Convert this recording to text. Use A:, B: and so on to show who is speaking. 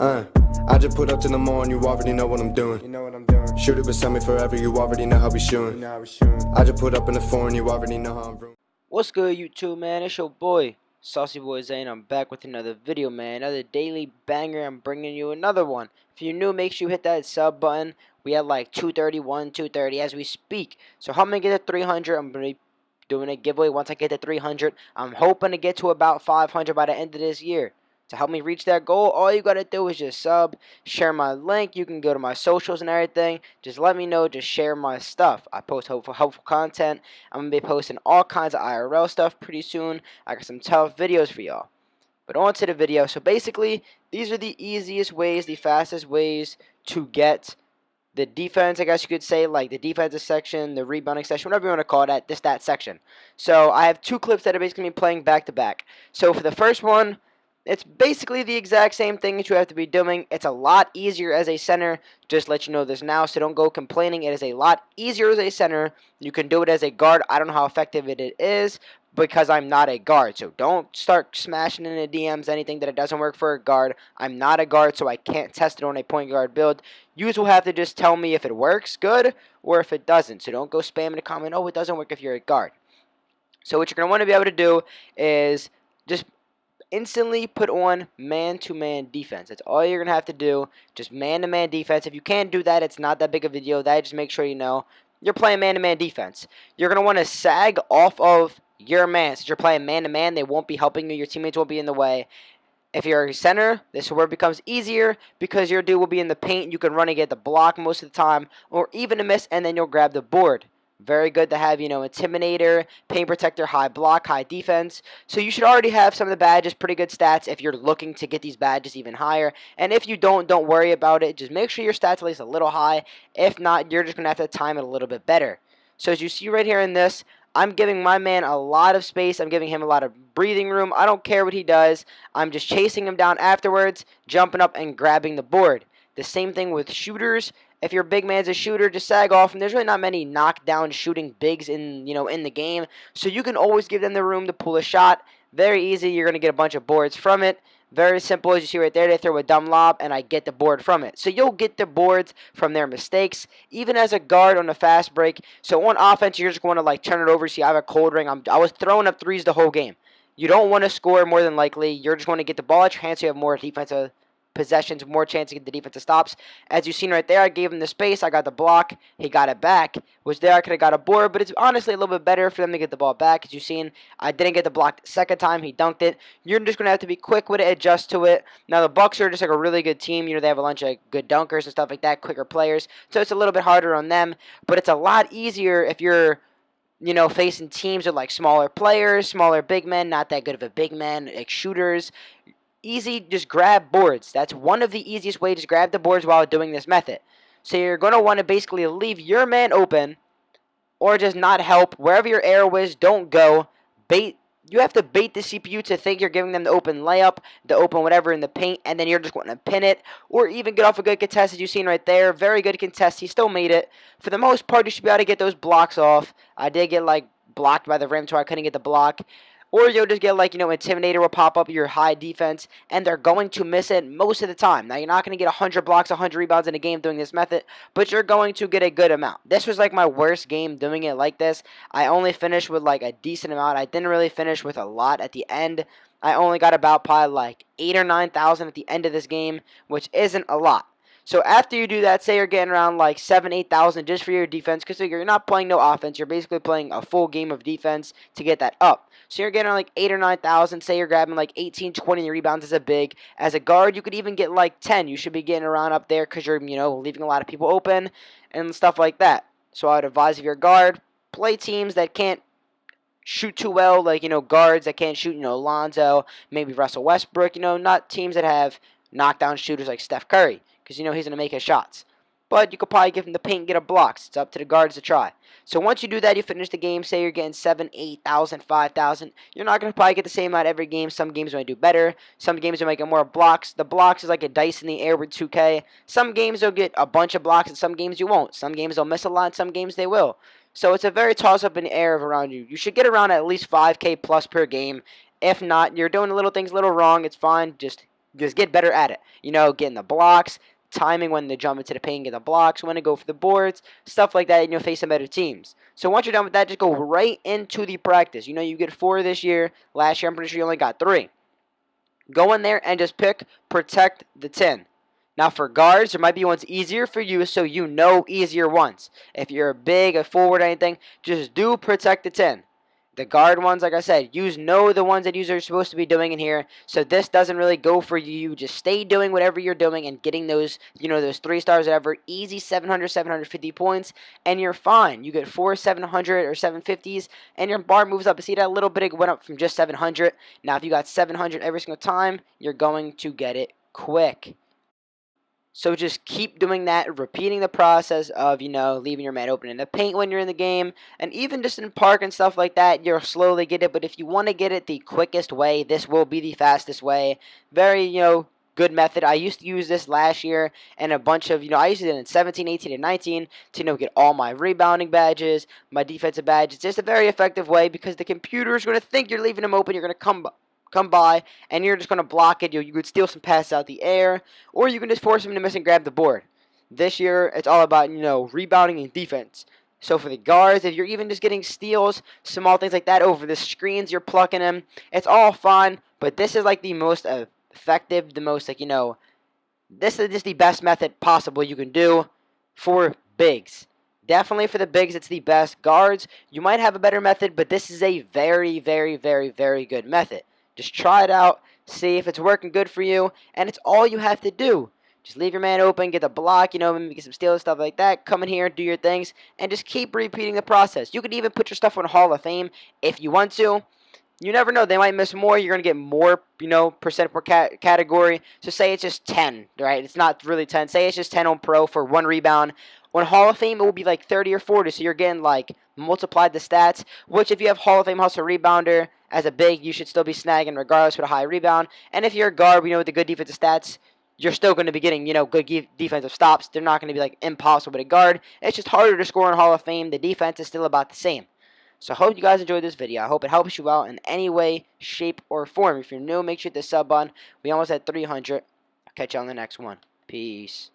A: Uh, I just put up to the mall and you already know what I'm doing. You know what I'm doing. Shoot it beside me forever, you already know how we shooting. You know how we shooting. I just put up in the foreign, you already know how I'm doing.
B: What's good, YouTube, man? It's your boy, Saucy Boy Zane. I'm back with another video, man. Another daily banger. I'm bringing you another one. If you're new, make sure you hit that sub button. We have like 231, 230 as we speak. So help me get to 300. I'm going to be doing a giveaway once I get to 300. I'm hoping to get to about 500 by the end of this year. To help me reach that goal, all you got to do is just sub, share my link. You can go to my socials and everything. Just let me know. Just share my stuff. I post helpful content. I'm going to be posting all kinds of IRL stuff pretty soon. I got some tough videos for y'all. But on to the video. So basically, these are the easiest ways, the fastest ways to get the defense, I guess you could say, like the defensive section, the rebounding section, whatever you want to call it, this stat section. So I have two clips that are basically playing back to back. So for the first one, it's basically the exact same thing that you have to be doing. It's a lot easier as a center. Just let you know this now, so don't go complaining. It is a lot easier as a center. You can do it as a guard. I don't know how effective it is because I'm not a guard. So don't start smashing in the DMs anything that it doesn't work for a guard. I'm not a guard, so I can't test it on a point guard build. You will have to just tell me if it works good or if it doesn't. So don't go spamming a comment, oh, it doesn't work if you're a guard. So what you're going to want to be able to do is just instantly put on man-to-man defense. That's all you're going to have to do. Just man-to-man defense. If you can't do that, it's not that big a video. That just make sure you know you're playing man-to-man defense. You're going to want to sag off of your man. Since you're playing man-to-man, they won't be helping you. Your teammates won't be in the way. If you're a center, this is where it becomes easier because your dude will be in the paint. You can run and get the block most of the time or even a miss, and then you'll grab the board. Very good to have, Intimidator, Paint Protector, High Block, High Defense. So you should already have some of the badges, pretty good stats if you're looking to get these badges even higher. And if you don't worry about it. Just make sure your stats at least a little high. If not, you're just going to have to time it a little bit better. So as you see right here in this, I'm giving my man a lot of space. I'm giving him a lot of breathing room. I don't care what he does. I'm just chasing him down afterwards, jumping up and grabbing the board. The same thing with shooters. If your big man's a shooter, just sag off. And there's really not many knockdown shooting bigs in the game. So you can always give them the room to pull a shot. Very easy. You're going to get a bunch of boards from it. Very simple, as you see right there. They throw a dumb lob, and I get the board from it. So you'll get the boards from their mistakes, even as a guard on a fast break. So on offense, you're just going to turn it over. See, I have a cold ring. I was throwing up threes the whole game. You don't want to score more than likely. You're just going to get the ball at your hands, so you have more defensive possessions, more chance to get the defensive stops. As you've seen right there, I gave him the space. I got the block. He got it back. Was there, I could have got a board, but it's honestly a little bit better for them to get the ball back. As you've seen, I didn't get the block the second time. He dunked it. You're just going to have to be quick with it, adjust to it. Now, the Bucks are just a really good team. They have a bunch of good dunkers and stuff like that, quicker players. So it's a little bit harder on them, but it's a lot easier if you're facing teams with smaller players, smaller big men, not that good of a big man, shooters. Easy, just grab boards. That's one of the easiest ways to grab the boards while doing this method. So you're going to want to basically leave your man open or just not help. Wherever your arrow is, don't go. You have to bait the CPU to think you're giving them the open layup, the open whatever in the paint, and then you're just going to pin it or even get off a good contest as you've seen right there. Very good contest. He still made it. For the most part, you should be able to get those blocks off. I did get blocked by the rim, so I couldn't get the block. Or you'll just get Intimidator will pop up your high defense, and they're going to miss it most of the time. Now, you're not going to get 100 blocks, 100 rebounds in a game doing this method, but you're going to get a good amount. This was my worst game doing it like this. I only finished with a decent amount. I didn't really finish with a lot at the end. I only got about probably 8,000 or 9,000 at the end of this game, which isn't a lot. So after you do that, say you're getting around 7,000, 8,000 just for your defense, because you're not playing no offense. You're basically playing a full game of defense to get that up. So you're getting around 8,000 or 9,000. Say you're grabbing 18, 20 rebounds as a big. As a guard, you could even get 10. You should be getting around up there because you're leaving a lot of people open and stuff like that. So I would advise if you're a guard, play teams that can't shoot too well, guards that can't shoot, Lonzo, maybe Russell Westbrook, not teams that have knockdown shooters like Steph Curry, because he's going to make his shots. But you could probably give him the paint and get a blocks. It's up to the guards to try. So once you do that, you finish the game. Say you're getting 7,000, 8,000, 5,000. You're not going to probably get the same amount every game. Some games might do better. Some games will make it more blocks. The blocks is like a dice in the air with 2K. Some games you'll get a bunch of blocks, and some games you won't. Some games they'll miss a lot, and some games they will. So it's a very toss-up in the air around you. You should get around at least 5K plus per game. If not, you're doing little things a little wrong. It's fine. Just just get better at it. You know, getting the blocks, timing when to jump into the paint, get the blocks, when to go for the boards, stuff like that, and you'll face some better teams. So once you're done with that, just go right into the practice. You know, you get 4 this year. Last year, I'm pretty sure you only got 3. Go in there and just pick protect the 10. Now for guards, there might be ones easier for you, so you know easier ones. If you're a big, a forward, or anything, just do protect the 10. The guard ones, like I said, you know the ones that you are supposed to be doing in here. So this doesn't really go for you. You just stay doing whatever you're doing and getting those, you know, those 3 stars, whatever, easy 700, 750 points, and you're fine. You get 4 700 or 750s, and your bar moves up. See that little bit it went up from just 700. Now if you got 700 every single time, you're going to get it quick. So just keep doing that, repeating the process of, you know, leaving your man open in the paint when you're in the game, and even just in park and stuff like that, you'll slowly get it. But if you want to get it the quickest way, this will be the fastest way. Very, you know, good method. I used to use this last year and a bunch of, you know, I used it in 17, 18, and 19 to, you know, get all my rebounding badges, my defensive badges. It's just a very effective way because the computer is going to think you're leaving them open. You're going to come by, and you're just going to block it. You could steal some passes out the air, or you can just force them to miss and grab the board. This year, it's all about, you know, rebounding and defense. So for the guards, if you're even just getting steals, small things like that over the screens, you're plucking them. It's all fun, but this is like the most effective, the most, like, you know, this is just the best method possible you can do for bigs. Definitely for the bigs, it's the best. Guards, you might have a better method, but this is a very, very, very, very good method. Just try it out, see if it's working good for you, and it's all you have to do. Just leave your man open, get the block, you know, maybe get some steals, stuff like that. Come in here, do your things, and just keep repeating the process. You could even put your stuff on Hall of Fame if you want to. You never know. They might miss more. You're going to get more, you know, percent per category. So say it's just 10, right? It's not really 10. Say it's just 10 on pro for 1 rebound. On Hall of Fame, it will be like 30 or 40. So you're getting, like, multiplied the stats, which if you have Hall of Fame hustle rebounder as a big, you should still be snagging regardless with a high rebound. And if you're a guard, you know, with the good defensive stats, you're still going to be getting, you know, good defensive stops. They're not going to be, like, impossible to guard. It's just harder to score in Hall of Fame. The defense is still about the same. So I hope you guys enjoyed this video. I hope it helps you out in any way, shape, or form. If you're new, make sure to hit the sub button. We almost at 300. I'll catch you on the next one. Peace.